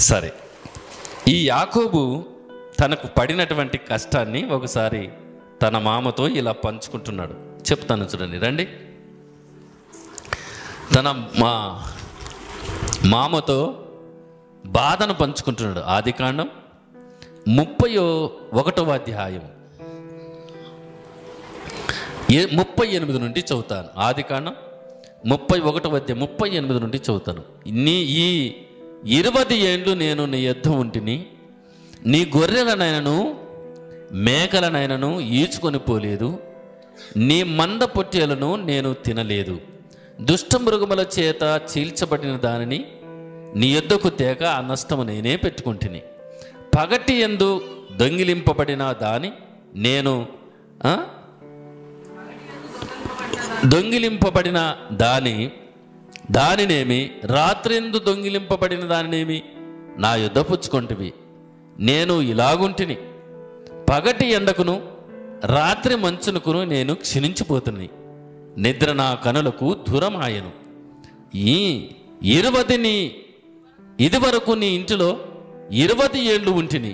సరే, ఈ యాకోబు తనకు పడినటువంటి కష్టాన్ని ఒకసారి తన మామతో ఇలా పంచుకుంటున్నాడు. చెప్తాను చూడండి, రండి. తన మామతో బాధను పంచుకుంటున్నాడు. ఆదికాండం 31వ అధ్యాయం 38 నుండి చదువుతాను. ఆదికాండం 31వ అధ్యాయం 38 నుండి చదువుతాను. ఈ 20 ఏండ్లు నేను నీ యొద్ద ఉంటిని, నీ గొర్రెలనైనను మేకలనైనను ఈడ్చుకొని పోలేదు, నీ మంద పొట్టేలను నేను తినలేదు. దుష్ట మృగముల చేత చీల్చబడిన దానిని నీ యొద్దకు తేక ఆ నష్టము నేనే పెట్టుకుంటుని. పగటి యందు దొంగిలింపబడిన దాని నేను దొంగిలింపబడిన దానినేమి, రాత్రిందు దొంగిలింపబడిన దానినేమి నా యొద్ద పుచ్చుకొంటివి. నేను ఇలాగుంటిని, పగటి ఎండకును రాత్రి మంచునకును నేను క్షీణించిపోతుని. నిద్ర నా కనులకు దూరమాయను. ఈ 20 ఇదివరకు నీ ఇంటిలో 20 ఏళ్ళు ఉంటిని.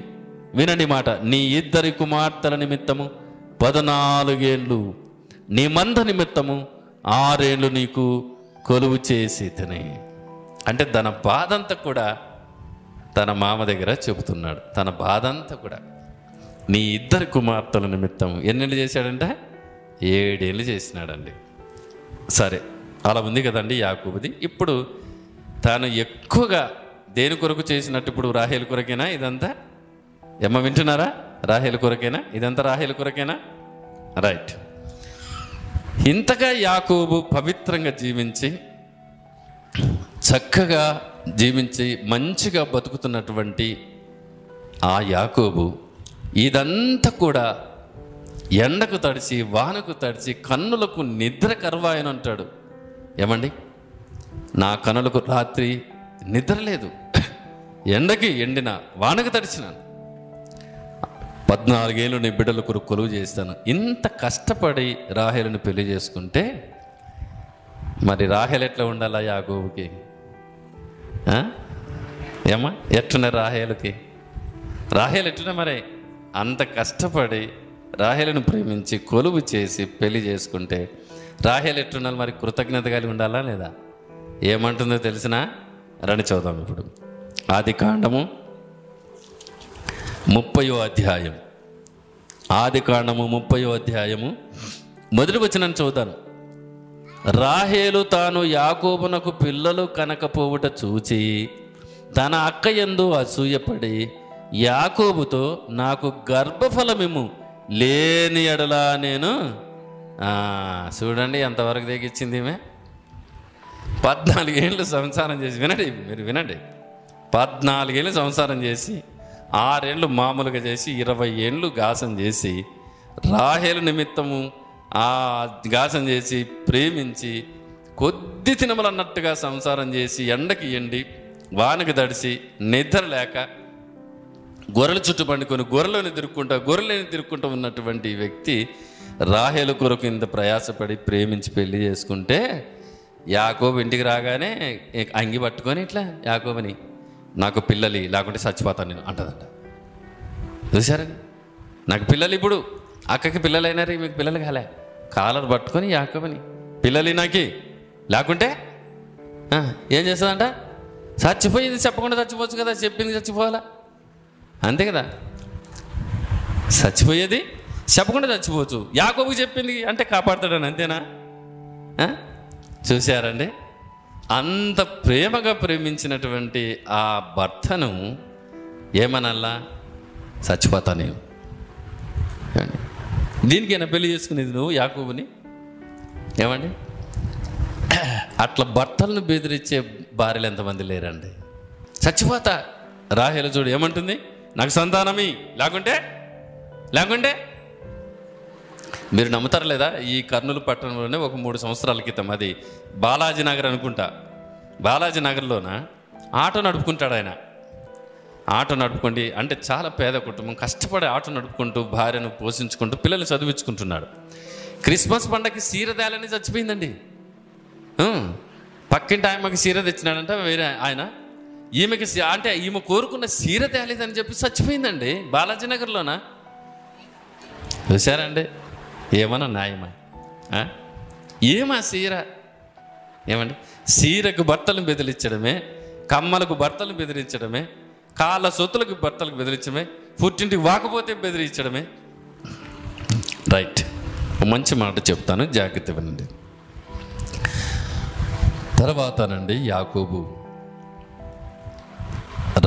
వినండి మాట, నీ 2 కుమార్తెల నిమిత్తము 14 ఏళ్ళు, నీ మంద నిమిత్తము 6 ఏళ్ళు నీకు కొలువు చేసి తిని. అంటే తన బాధంతా కూడా తన మామ దగ్గర చెబుతున్నాడు. తన బాధంతా కూడా నీ 2 కుమార్తెల నిమిత్తం ఎన్నేళ్ళు చేశాడంటే 7 ఏళ్ళు చేసినాడండి. సరే, అలా ఉంది కదండి యాకోబుది. ఇప్పుడు తాను ఎక్కువగా దేని కొరకు చేసినట్టు, ఇప్పుడు రాహేలు కొరకేనా ఇదంతా? ఏమో వింటున్నారా? రాహేలు కొరకేనా ఇదంతా? రాహేలు కొరకేనా? రైట్. ఇంతగా యాకోబు పవిత్రంగా జీవించి చక్కగా జీవించి మంచిగా బతుకుతున్నటువంటి ఆ యాకోబు ఇదంతా కూడా ఎండకు తడిచి వానకు తడిచి కన్నులకు నిద్ర కరువాయని అంటాడు. ఏమండి, నా కనులకు రాత్రి నిద్ర లేదు, ఎండకి ఎండిన వానకు తడిచినాను, 14 ఏళ్ళు నీ బిడ్డల కొరకు కొలువు చేస్తాను. ఇంత కష్టపడి రాహేలుని పెళ్లి చేసుకుంటే మరి రాహేలు ఎట్లా ఉండాలా యాకోబుకి? ఏమా ఎట్టున్నా రాహేలుకి? రాహేలు ఎట్టున్నా మరి? అంత కష్టపడి రాహేలును ప్రేమించి కొలువు చేసి పెళ్లి చేసుకుంటే రాహేలు ఎట్టున్నారు మరి? కృతజ్ఞత కలిగి ఉండాలా లేదా? ఏమంటుందో తెలిసినా రండి చదువుదాం. ఇప్పుడు ఆదికాండము 30వ అధ్యాయం, ఆదికాండము 30వ అధ్యాయము మొదటి వచనాన్ని చదువుతాను. రాహేలు తాను యాకోబునకు పిల్లలు కనకపోవుట చూచి తన అక్క యందు అసూయపడి యాకోబుతో, నాకు గర్భఫలమిమ్ము, లేని ఎడలా నేను చూడండి ఎంతవరకు తెగించింది ఈమె. 14 ఏళ్ళు సంసారం చేసి, వినండి మీరు వినండి, 14 ఏళ్ళు సంసారం చేసి 6 ఏళ్ళు మామూలుగా చేసి 20 ఏళ్ళు గాసం చేసి రాహేలు నిమిత్తము ఆ గాసం చేసి ప్రేమించి కొద్ది తినమలు అన్నట్టుగా సంసారం చేసి ఎండకి ఎండి వానకి తడిసి నిద్ర లేక గొర్రెల చుట్టూ పండుకొని గొర్రెలను తిరుక్కుంటూ ఉన్నటువంటి వ్యక్తి రాహేలు కొరకు ఇంత ప్రయాసపడి ప్రేమించి పెళ్లి చేసుకుంటే యాకోబు ఇంటికి రాగానే అంగి పట్టుకొని ఇట్లా యాకోబుని, నాకు పిల్లలు లేకుంటే చచ్చిపోతాను నేను అంటదంట. చూసారని, నాకు పిల్లలు, ఇప్పుడు అక్కకి పిల్లలు అయినారు, మీకు పిల్లలు కాలే, కాలర్ పట్టుకొని యాకోబుని, పిల్లలు నాకి లేకుంటే ఏం చేస్తుందంట? చచ్చిపోయింది చెప్పకుండా చచ్చిపోవచ్చు కదా, చెప్పింది చచ్చిపోవాలా, అంతే కదా, చచ్చిపోయేది చెప్పకుండా చచ్చిపోవచ్చు, యాకోబుకి చెప్పింది అంటే కాపాడుతాడని, అంతేనా? చూశారండి, అంత ప్రేమగా ప్రేమించినటువంటి ఆ భర్తను ఏమనల్లా? చచ్చిపోతా నేను. దీనికైనా పెళ్లి చేసుకునేది నువ్వు యాకోబుని? ఏమండి, అట్లా భర్తలను బెదిరించే భార్యలు ఎంతమంది లేరండి? చచ్చిపోతా. రాహేలు చూడు ఏమంటుంది? నాకు సంతానమి లేకుంటే మీరు నమ్ముతారు లేదా? ఈ కర్నూలు పట్టణంలోనే ఒక 3 సంవత్సరాల క్రితం, అది బాలాజీ నగర్ అనుకుంటా, బాలాజీ నగర్లోన ఆటో నడుపుకుంటాడు ఆయన. ఆటో నడుపుకోండి అంటే చాలా పేద కుటుంబం, కష్టపడి ఆటో నడుపుకుంటూ భార్యను పోషించుకుంటూ పిల్లల్ని చదివించుకుంటున్నాడు. క్రిస్మస్ పండగకి సీర తేలని చచ్చిపోయిందండి. పక్కింటి ఆయమ్మకి సీర తెచ్చినాడంట వేరే ఆయన. ఈమెకి అంటే ఈమె కోరుకున్న సీర తేలేదని చెప్పి చచ్చిపోయిందండి బాలాజీ నగర్లోన. చూసారండి, ఏమన్నా న్యాయమా? ఏమా సీర? ఏమండి, సీరకు భర్తలను బెదిరించడమే, కమ్మలకు భర్తలను బెదిరించడమే, కాళ్ళ సొత్తులకు భర్తలకు బెదిరించడమే, పుట్టింటికి వాకపోతే బెదిరించడమే. రైట్, మంచి మాట చెప్తాను, జాగ్రత్త వినండి. తర్వాతనండి యాకోబు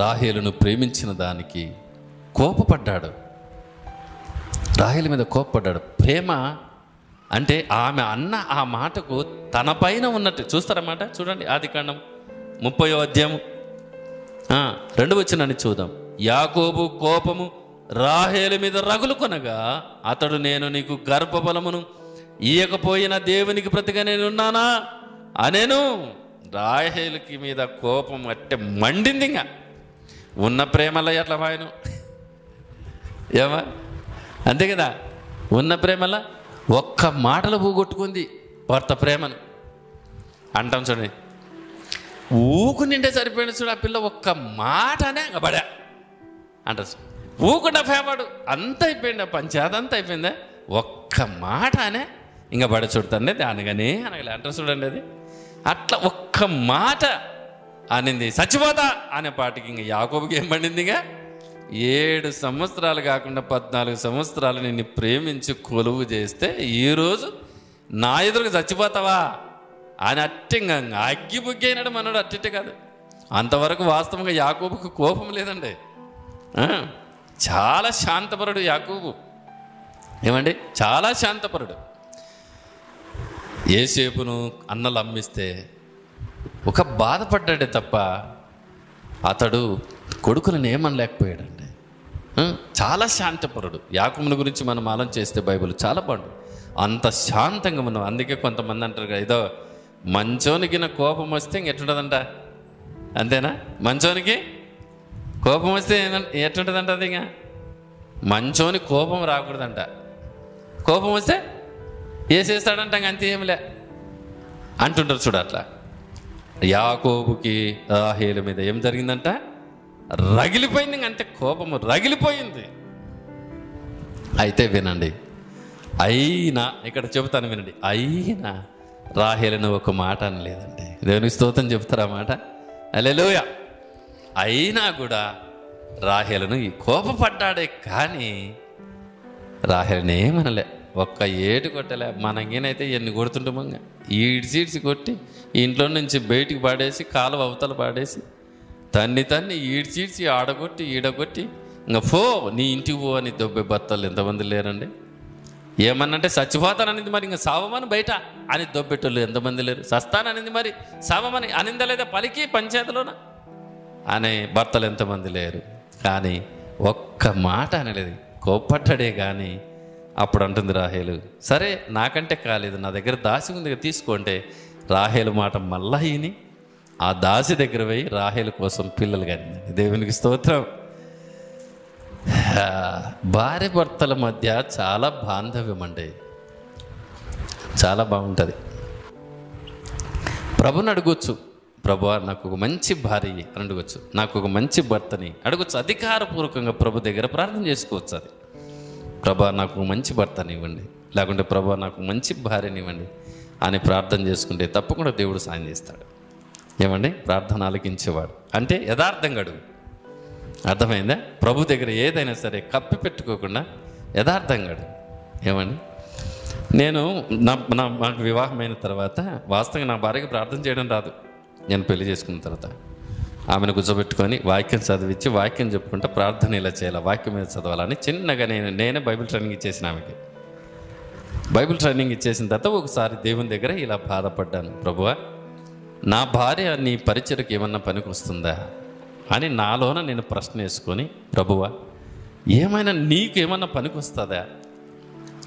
రాహేలును ప్రేమించిన దానికి కోపపడ్డాడు. రాహేలు మీద కోపపడ్డాడు. ప్రేమ అంటే ఆమె అన్న ఆ మాటకు తన పైన ఉన్నట్టు. చూస్తారన్నమాట, చూడండి ఆదికాండం 30వ అధ్యాయము 2వ వచనాన్ని చూద్దాం. యాకోబు కోపము రాహేలు మీద రగులు కొనగా అతడు, నేను నీకు గర్భఫలమును ఇయ్యకపోయిన దేవునికి ప్రతిగా నేనున్నానా అనేను. రాహేలుకి మీద కోపం అంటే మండింది. ఇంకా ఉన్న ప్రేమలో ఎట్లా పాయను? ఏమా అంతే కదా, ఉన్న ప్రేమలో ఒక్క మాటలు పోగొట్టుకుంది భర్త ప్రేమను. అంటాం చూడండి, ఊకు నిండే సరిపోయిన చూడు ఆ పిల్ల, ఒక్క మాటనే బడా అంటారు. ఊకుండా ఫేవాడు అంత అయిపోయింది, ఆ పంచాయత్ అంతా అయిపోయిందా, ఒక్క మాట అనే ఇంకా బడ చూడుతండి దానిగానే అనగలే అంటారు చూడండి. అది అట్లా ఒక్క మాట అనింది. చచ్చిపోతా అనే పాటికి ఇంక యాకోబుకి ఏం పండింది? ఇంకా 7 సంవత్సరాలు కాకుండా 14 సంవత్సరాలు నిన్ను ప్రేమించి కొలువు చేస్తే ఈరోజు నా ఎదురుగా చచ్చిపోతావా అని అట్టింగా అగ్గి బుగ్గి అయినాడు మనోడు. అట్టిట్టే కాదు, అంతవరకు వాస్తవంగా యాకోబుకు కోపం లేదండి. చాలా శాంతపరుడు యాకోబు. ఏమండి, చాలా శాంతపరుడు. యోసేపును అన్నలు అమ్మిస్తే ఒక బాధపడ్డాడే తప్ప అతడు కొడుకులను ఏమనలేకపోయాడండి. చాలా శాంతపరుడు. యాకోబుని గురించి మనం ఆలోచన చేస్తే బైబిల్ చాలా బాగుంది. అంత శాంతంగా మనం. అందుకే కొంతమంది అంటారు కదా, ఏదో మంచోనికి కోపం వస్తే ఇంకెట్టుంటుందంట, అంతేనా? మంచోనికి కోపం వస్తే ఎట్టుంటుందంట? అది ఇంకా మంచోని కోపం రాకూడదంట. కోపం వస్తే వేసేస్తాడంట, ఇంక అంతే ఏమిలే అంటుంటారు చూడ. అట్లా యాకోబుకి రాహేలు మీద ఏం జరిగిందంట? రగిలిపోయింది. ఇంక అంతే, కోపము రగిలిపోయింది. అయితే వినండి, అయినా ఇక్కడ చెబుతాను వినండి, అయినా రాహేలును ఒక మాట అనలేదండి. దేవునికి స్తోత్రం చెప్తారా మాట? హల్లెలూయా. అయినా కూడా రాహేలును కోపపడ్డాడే కానీ రాహేలుని ఏమనలే, ఒక్క ఏటు కొట్టలే. మనకేనైతే ఎన్ని కొడుతుంటామో ఈడ్చి కొట్టి ఇంట్లో నుంచి బయటికి పాడేసి కాలువ అవతల పాడేసి తన్ని ఈడ్చి ఆడగొట్టి ఈడగొట్టి ఇంకా పో నీ ఇంటికి పో అని దొబ్బే భర్తలు ఎంతమంది లేరండి? ఏమన్నంటే చచ్చిపోతాననింది, మరి ఇంకా సావమని బయట అని దొబ్బెట్టోళ్ళు ఎంతమంది లేరు? సస్తాననింది, మరి సావమని అనిందా లేదా పలికి పంచాయతీలోన అనే భర్తలు ఎంతమంది లేరు? కానీ ఒక్క మాట అనలేదు, కోప్పడ్డాడే కానీ. అప్పుడు అంటుంది రాహేలు, సరే నాకంటే కాలేదు, నా దగ్గర దాసి ఉంది తీసుకోంటే రాహేలు మాట మళ్ళా ఈని ఆ దాసి దగ్గర పోయి రాహేలు కోసం పిల్లలు కానీ. దేవునికి స్తోత్రం. భార్య భర్తల మధ్య చాలా బాంధవ్యం అండి, చాలా బాగుంటుంది. ప్రభుని అడగొచ్చు, ప్రభు నాకు ఒక మంచి భార్య అని అడగొచ్చు, నాకు ఒక మంచి భర్తని అడగొచ్చు. అధికారపూర్వకంగా ప్రభు దగ్గర ప్రార్థన చేసుకోవచ్చు. అది ప్రభా నాకు మంచి భర్తని ఇవ్వండి, లేకుంటే ప్రభా నాకు మంచి భార్యని ఇవ్వండి అని ప్రార్థన చేసుకుంటే తప్పకుండా దేవుడు సాయం చేస్తాడు. ఏమండి, ప్రార్థన ఆలకించేవాడు అంటే యథార్థంగా అడుగు. అర్థమైందా? ప్రభు దగ్గర ఏదైనా సరే కప్పి పెట్టుకోకుండా యథార్థంగా అడుగు. ఏమండి, నేను నాకు వివాహమైన తర్వాత వాస్తవంగా నా భార్యకి ప్రార్థన చేయడం రాదు. నేను పెళ్లి చేసుకున్న తర్వాత ఆమెను కూర్చోబెట్టుకొని వాక్యం చదివించి వాక్యం చెప్పుకుంటా ప్రార్థన ఇలా చేయాలి, వాక్యం మీద చదవాలని చిన్నగా నేనే బైబిల్ ట్రైనింగ్ ఇచ్చేసిన ఆమెకి. బైబిల్ ట్రైనింగ్ ఇచ్చేసిన తర్వాత ఒకసారి దేవుని దగ్గర ఇలా బాధపడ్డాను, ప్రభువా నా భార్య నీ పరిచయకు ఏమన్నా పనికి వస్తుందా అని నాలోన నేను ప్రశ్న వేసుకొని, ప్రభువా ఏమైనా నీకు ఏమన్నా పనికి వస్తుందా?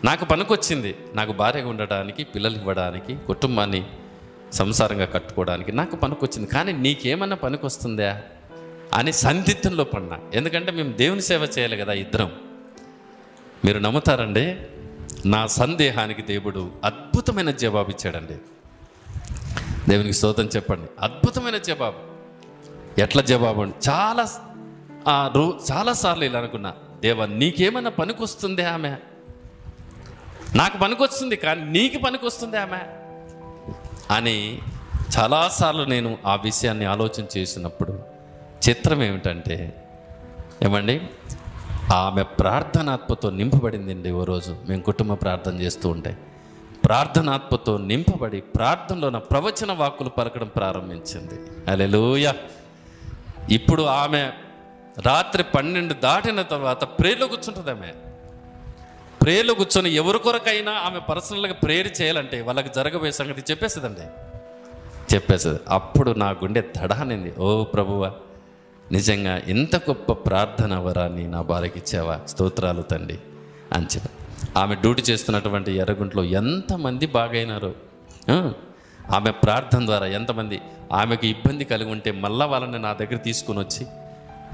నాకు పనికొచ్చింది, నాకు భార్యగా ఉండడానికి, పిల్లలు ఇవ్వడానికి, కుటుంబాన్ని సంసారంగా కట్టుకోవడానికి నాకు పనికొచ్చింది, కానీ నీకేమన్నా పనికి వస్తుందా అని సందిగ్ధంలో పడినా. ఎందుకంటే మేము దేవుని సేవ చేయాలి కదా ఇద్దరం. మీరు నమ్ముతారండి, నా సందేహానికి దేవుడు అద్భుతమైన జవాబు ఇచ్చాడండి. దేవునికి స్తోత్రం చెప్పండి. అద్భుతమైన జవాబు. ఎట్లా జవాబు? చాలాసార్లు ఇలా అనుకున్నా, దేవా నీకేమన్నా పనికొస్తుంది ఆమె, నాకు పనికొస్తుంది కానీ నీకు పనికొస్తుంది ఆమె అని చాలాసార్లు నేను ఆ విషయాన్ని ఆలోచన చేసినప్పుడు చిత్రం ఏమిటంటే, ఏమండి, ఆమె ప్రార్థనాత్మతో నింపబడిందండి. ఓ రోజు మేము కుటుంబ ప్రార్థన చేస్తూ ఉంటే ప్రార్థనాత్మతో నింపబడి ప్రార్థనలో నా ప్రవచన వాక్కులు పలకడం ప్రారంభించింది. హల్లెలూయా. ఇప్పుడు ఆమె రాత్రి 12 దాటిన తర్వాత ప్రేయర్లో కూర్చుంటుంది. ఆమె ప్రేయర్లో కూర్చొని ఎవరి కొరకైనా ఆమె పర్సనల్గా ప్రేయర్ చేయాలంటే వాళ్ళకి జరగబోయే సంగతి చెప్పేస్తుందండి, చెప్పేస్తుంది. అప్పుడు నా గుండె దడానింది. ఓ ప్రభువా, నిజంగా ఎంత గొప్ప ప్రార్థన వరాన్ని నా భార్యకి ఇచ్చావా, స్తోత్రాలు తండ్రి అని చెప్పి. ఆమె డ్యూటీ చేస్తున్నటువంటి ఎర్రగుంటలో ఎంతమంది బాగైనారో, ఆమె ప్రార్థన ద్వారా ఎంతమంది ఆమెకు ఇబ్బంది కలిగి ఉంటే మళ్ళీ వాళ్ళని నా దగ్గర తీసుకుని వచ్చి,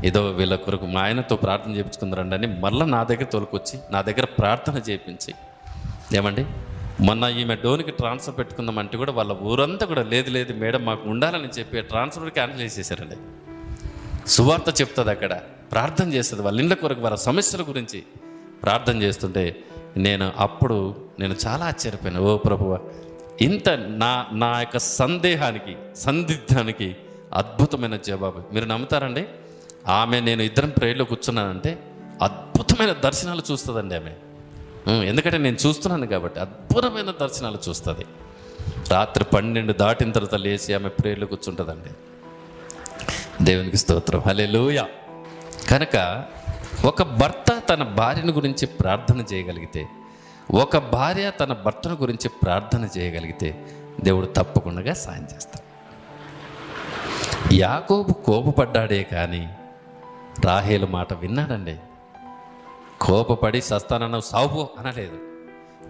ఏదో వీళ్ళ కొరకు మా ఆయనతో ప్రార్థన చేయించుకుందరండి అని మళ్ళీ నా దగ్గర తోలుకొచ్చి నా దగ్గర ప్రార్థన చేయించి, ఏమండి మొన్న ఈమె డోనికి ట్రాన్స్ఫర్ పెట్టుకుందామంటే కూడా వాళ్ళ ఊరంతా కూడా లేదు మేడం మాకు ఉండాలని చెప్పి ట్రాన్స్ఫర్ క్యాన్సిల్ చేసేసారండి. సువార్త చెప్తుంది, అక్కడ ప్రార్థన చేస్తుంది, వాళ్ళ ఇళ్ళ కొరకు వాళ్ళ సమస్యల గురించి ప్రార్థన చేస్తుంటే అప్పుడు నేను చాలా ఆశ్చర్యపోయాను. ఓ ప్రభువా, ఇంత నా యొక్క సందిగ్ధానికి అద్భుతమైన జవాబు. మీరు నమ్ముతారండి, ఆమె నేను ఇద్దరం ప్రేయర్లో కూర్చున్నానంటే అద్భుతమైన దర్శనాలు చూస్తుందండి ఆమె. ఎందుకంటే నేను చూస్తున్నాను కాబట్టి అద్భుతమైన దర్శనాలు చూస్తుంది. రాత్రి 12 దాటిన తర్వాత లేచి ఆమె ప్రేయర్లో కూర్చుంటుందండి. దేవునికి స్తోత్రం, హల్లెలూయా. కనుక ఒక భర్త తన భార్యను గురించి ప్రార్థన చేయగలిగితే, ఒక భార్య తన భర్తను గురించి ప్రార్థన చేయగలిగితే దేవుడు తప్పకుండా సాయం చేస్తాడు. యాకోబు కోపపడ్డాడే కానీ రాహేలు మాట విన్నాడండి. కోపపడి సస్తానన్నావు సావు అనలేదు,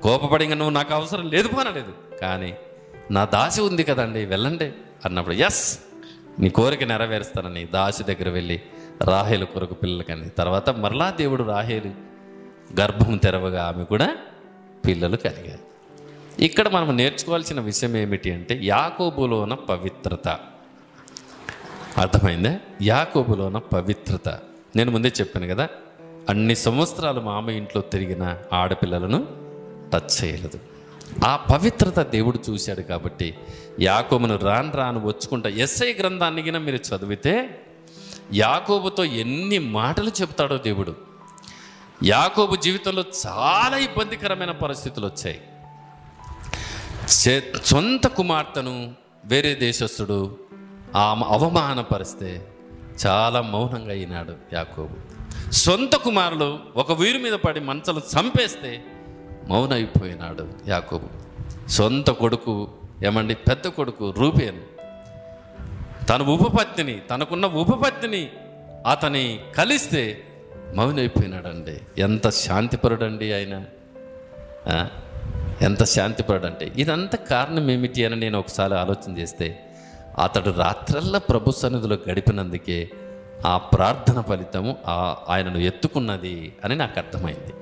కోపపడి ఇంకా నువ్వు నాకు అవసరం లేదు అనలేదు. కానీ నా దాసి ఉంది కదండి వెళ్ళండి అన్నప్పుడు ఎస్ నీ కోరిక నెరవేరుస్తానని దాసి దగ్గర వెళ్ళి రాహేలు కొరకు పిల్లలకని, తర్వాత మరలా దేవుడు రాహేలు గర్భం తెరవగా ఆమె కూడా పిల్లలు కలిగారు. ఇక్కడ మనం నేర్చుకోవాల్సిన విషయం ఏమిటి అంటే యాకోబులోన పవిత్రత. అర్థమైందా? యాకోబులోన పవిత్రత. నేను ముందే చెప్పాను కదా, అన్ని సంవత్సరాలు మా అమ్మ ఇంట్లో తిరిగిన ఆడపిల్లలను టచ్ చేయలేదు. ఆ పవిత్రత దేవుడు చూశాడు కాబట్టి యాకోబును రాను వచ్చుకుంటా. యెషయా గ్రంథాన్ని గిన మీరు చదివితే యాకోబుతో ఎన్ని మాటలు చెప్తాడో దేవుడు. యాకోబు జీవితంలో చాలా ఇబ్బందికరమైన పరిస్థితులు వచ్చాయి. సొంత కుమార్తెను వేరే దేశస్థుడు అవమానపరిస్తే చాలా మౌనంగా అయినాడు యాకోబు. సొంత కుమారులు ఒక వీరి మీద పడి మంచలు చంపేస్తే మౌనం అయిపోయినాడు యాకోబు. సొంత కొడుకు ఏమండి, పెద్ద కొడుకు రూబేను తనకున్న ఉపపత్నిని అతని కలిస్తే మౌనైపోయినాడండి. ఎంత శాంతిపరుడండి ఆయన, ఎంత శాంతిపరుడంటే. ఇదంతా కారణం ఏమిటి అని నేను ఒకసారి ఆలోచన చేస్తే, అతడు రాత్రల్లా ప్రభు సన్నిధిలో గడిపినందుకే ఆ ప్రార్థన ఫలితము ఆయనను ఎత్తుకున్నది అని నాకు అర్థమైంది.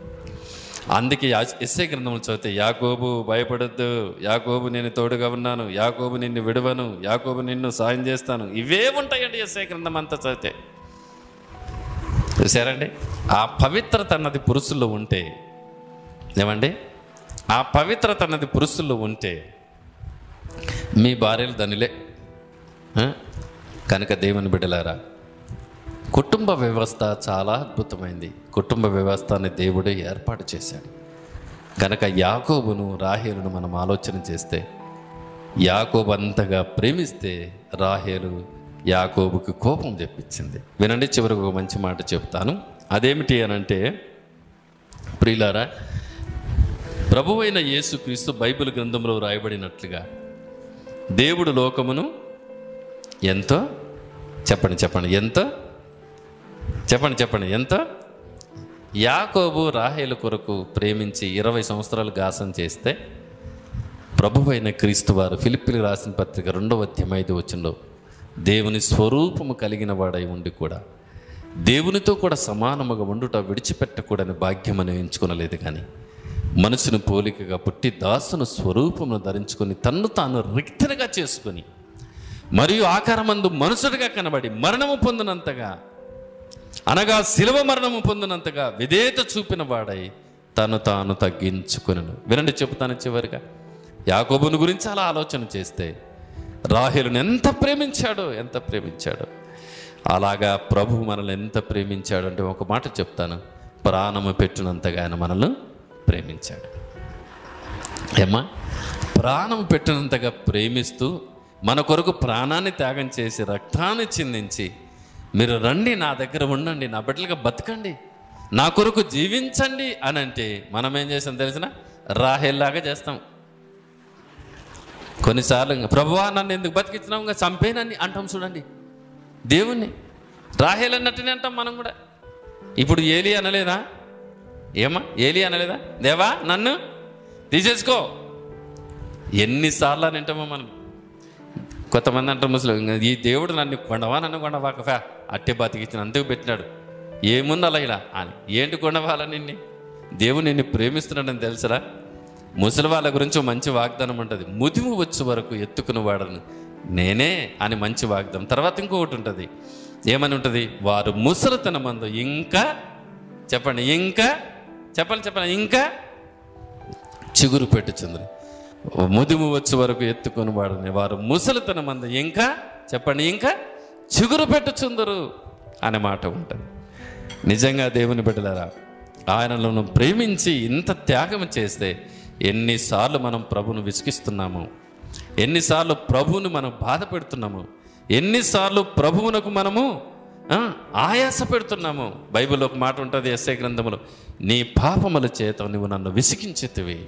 అందుకే యెషయా గ్రంథంలో చదివితే యాకోబు భయపడొద్దు, యాకోబు నేను తోడుగా ఉన్నాను, యాకోబు నిన్ను విడవను, యాకోబు నిన్ను సాయం చేస్తాను, ఇవే ఉంటాయండి యెషయా గ్రంథం అంతా చదివితే. చూసారండి, ఆ పవిత్రత అన్నది పురుషుల్లో ఉంటే, ఏమండి, ఆ పవిత్రత అన్నది పురుషుల్లో ఉంటే మీ భార్యలు ధనులే. కనుక దేవుని బిడ్డలారా, కుటుంబ వ్యవస్థ చాలా అద్భుతమైంది. కుటుంబ వ్యవస్థని దేవుడే ఏర్పాటు చేశాడు. కనుక యాకోబును రాహేలును మనం ఆలోచన చేస్తే, యాకోబు అంతగా ప్రేమిస్తే రాహేలు యాకోబుకి కోపం తెప్పించింది. వినండి, చివరికి ఒక మంచి మాట చెప్తాను. అదేమిటి అనంటే, ప్రియులారా, ప్రభువైన యేసుక్రీస్తు బైబిల్ గ్రంథంలో రాయబడినట్లుగా దేవుడు లోకమును ఎంతో ఎంతో యాకోబు రాహేలు కొరకు ప్రేమించి 20 సంవత్సరాలు గాసం చేస్తే, ప్రభువైన క్రీస్తు వారు ఫిలిప్పీలకు రాసిన పత్రిక 2వ అధ్యాయం 5వ వచనంలో దేవుని స్వరూపము కలిగిన వాడై ఉండి కూడా దేవునితో కూడా సమానముగా ఉండుట విడిచిపెట్టకూడని భాగ్యమని ఎంచుకొనలేదు, కానీ మనుషుని పోలికగా పుట్టి దాసును స్వరూపమును ధరించుకొని తన్ను తాను రిక్తనగా చేసుకొని మరియు ఆకారమందు మనుషుడిగా కనబడి మరణము పొందినంతగా, అనగా శిలువ మరణము పొందినంతగా విధేయత చూపిన వాడై తను తాను తగ్గించుకొనెను. వినండి, చెబుతాను చివరిగా. యాకోబుని గురించి అలా ఆలోచన చేస్తే రాహేలును ఎంత ప్రేమించాడో అలాగా ప్రభు మనల్ని ఎంత ప్రేమించాడు అంటే ఒక మాట చెప్తాను, ప్రాణము పెట్టినంతగా ఆయన మనల్ని ప్రేమించాడు. ఏమ్మా, ప్రాణం పెట్టినంతగా ప్రేమిస్తూ మన కొరకు ప్రాణాన్ని త్యాగం చేసి రక్తాన్ని చిందించి, మీరు రండి నా దగ్గర ఉండండి, నా బిడ్డలుగా బతకండి, నా కొరకు జీవించండి అని అంటే మనం ఏం చేస్తాం తెలిసిన? రాహేల్లాగా చేస్తాం. కొన్నిసార్లు ప్రభువా నన్ను ఎందుకు బతికించినావు, ఇంకా చంపేనని అంటాం. చూడండి, దేవుణ్ణి రాహేల్ అన్నట్టునే అంటాం మనం కూడా. ఇప్పుడు ఏలి అనలేదా? ఏలి అనలేదా? దేవా నన్ను తీసేసుకో. ఎన్నిసార్లు అని అంటామో మనం. కొంతమంది అంటారు ముస్లిం, ఈ దేవుడు నన్ను కొండవాక అట్టే బతికించిన అంతకు పెట్టినాడు, ఏముంది అలా ఇలా అని. ఏంటి కొండవాలని నిన్ను? దేవుడు నిన్ను ప్రేమిస్తున్నాడని తెలుసరా? ముసలి వాళ్ళ గురించి మంచి వాగ్దానం ఉంటుంది, ముదిము వచ్చే వరకు ఎత్తుకుని వాడను నేనే అని మంచి వాగ్దానం. తర్వాత ఇంకొకటి ఉంటుంది, ఏమని ఉంటుంది? వారు ముసలితనమందు ఇంకా ఇంకా చిగురు పెట్టుచుందరు. ముదిము వచ్చే వరకు ఎత్తుకొని వాడని వారు ముసలితనమందు ఇంకా చిగురు పెట్టుచుందరు అనే మాట ఉంటుంది. నిజంగా దేవుని బిడ్డలారా, ఆయనను ప్రేమించి ఇంత త్యాగం చేస్తే ఎన్నిసార్లు మనం ప్రభువును విసిగిస్తున్నాము, ఎన్నిసార్లు ప్రభువును మనం బాధ పెడుతున్నాము, ఎన్నిసార్లు ప్రభువునకు మనము ఆయాస పెడుతున్నాము. బైబిల్లో ఒక మాట ఉంటుంది, యెషయా గ్రంథములో, నీ పాపముల చేత నువ్వు నన్ను విసిగించితివి,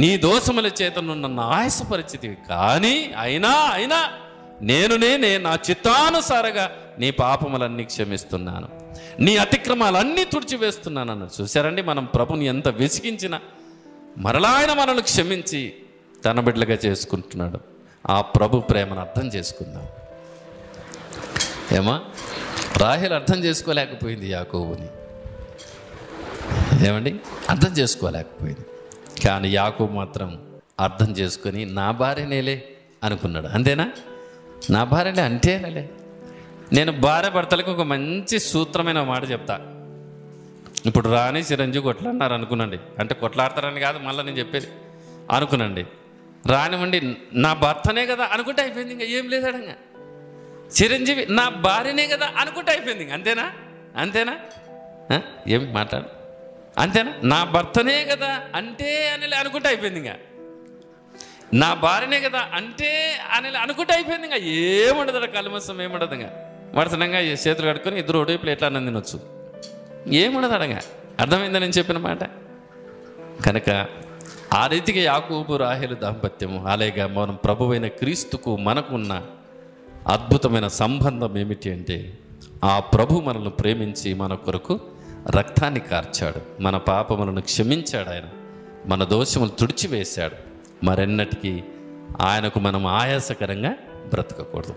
నీ దోషముల చేత నువ్వు నన్ను ఆయాసపరిచితివి, కానీ అయినా నేనే నా చిత్తానుసారగా నీ పాపములన్నీ క్షమిస్తున్నాను, నీ అతిక్రమాలన్నీ తుడిచివేస్తున్నాను అన్నాడు. చూశారండి, మనం ప్రభుని ఎంత విసిగించినా మరలా ఆయన మనల్ని క్షమించి తన బిడ్డలుగా చేసుకుంటున్నాడు. ఆ ప్రభు ప్రేమను అర్థం చేసుకుందాం. రాహేలు అర్థం చేసుకోలేకపోయింది యాకోబుని. అర్థం చేసుకోలేకపోయింది. కానీ యాకోబు మాత్రం అర్థం చేసుకొని నా భార్యనేలే అనుకున్నాడు. అంతేనా? నా భార్యనే అంటేనేలే. నేను భార్య భర్తలకు ఒక మంచి సూత్రమైన మాట చెప్తా. ఇప్పుడు రాని చిరంజీవి కొట్లాడినారు అనుకునండి, అంటే కొట్లాడతారని కాదు, మళ్ళీ నేను చెప్పేది అనుకునండి. రానివ్వండి, నా భర్తనే కదా అనుకుంటే అయిపోయింది, ఇంకా ఏం లేదాడంగా. చిరంజీవి నా భార్యనే కదా అనుకుంటే అయిపోయింది, అంతేనా? ఏం మాట్లాడు, అంతేనా? నా భర్తనే కదా అంటే అని అనుకుంటే అయిపోయింది, ఇంకా నా భార్యనే కదా అంటే అని అనుకుంటే అయిపోయింది, ఇంకా ఏముండదు, కల్మసం ఏముండదు. ఇంకా వరుసనంగా చేతులు కడుక్కొని ఇద్దరు ఒకటి ప్లేట్లు అన్నం తినొచ్చు, ఏముండదు అడగా. అర్థమైందని నేను చెప్పిన మాట. కనుక ఆ రీతిగా యాకోబు రాహేలు దాంపత్యము, అలాగే మనం ప్రభువైన క్రీస్తుకు మనకున్న అద్భుతమైన సంబంధం ఏమిటి అంటే, ఆ ప్రభు మనల్ని ప్రేమించి మన కొరకు రక్తాన్ని కార్చాడు, మన పాపములను క్షమించాడు, ఆయన మన దోషములు తుడిచివేశాడు. మరెన్నటికీ ఆయనకు మనం ఆయాసకరంగా బ్రతకకూడదు,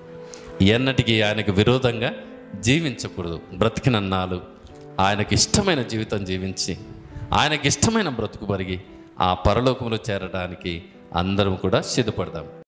ఎన్నటికీ ఆయనకు విరోధంగా జీవించకూడదు. బ్రతికినన్నాళ్ళు ఆయనకి ఇష్టమైన జీవితం జీవించి ఆయనకి ఇష్టమైన బ్రతుకు పరిగి ఆ పరలోకములో చేరడానికి అందరం కూడా సిద్ధపడదాం.